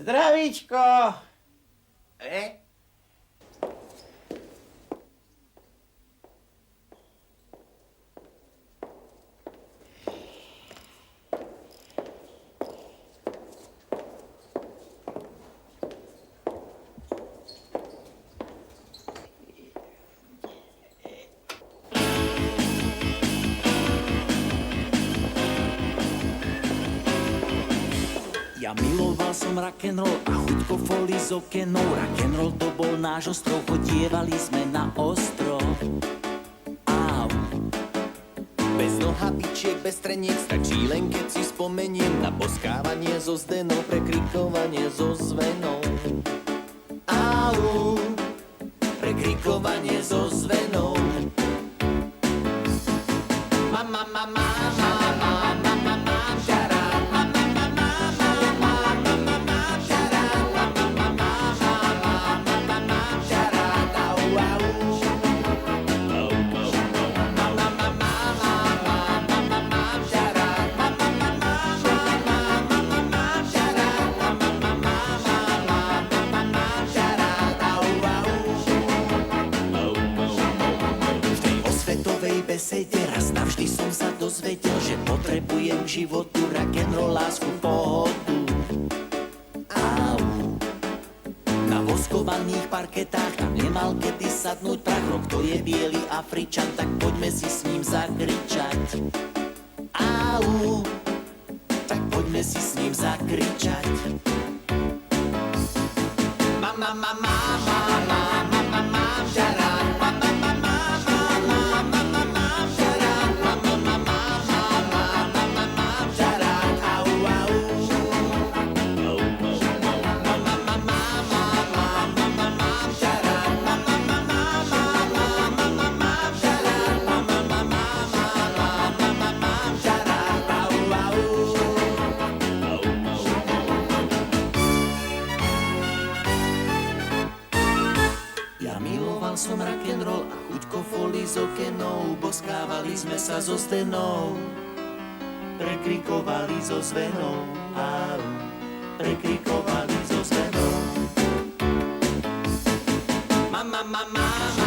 Zdravíčko! Ja miloval som rock'n'roll a chuťko foli z okenov. Rock'n'roll to bol náš ostrov, chodievali sme na ostrov. Au. Bez nohavičiek, bez streniec, stačí len keď si spomeniem na boskávanie zo zdenou, prekrikovanie zo zvenou. Au, prekrikovanie zo zvenou. Mama, mama, mama, mama, mama, mama, žara. Besede raz navždy som sa dozvedel, že potrebujem k životu rock'n'roll, lásku, pohodu. Au. Na voskovaných parketách tam nemal kedy sadnúť prach. Rok to je biely Afričan, tak poďme si s ním zakričať. Au. Tak poďme si s ním zakričať. Mama, mama, mama, mama, mama, žara. Som rock'n'roll a chuťko folí z okenou, boskávali sme sa zo stenou, prekrikovali zo zvenou, au, prekrikovali zo zvenou. Mama, mama, mama.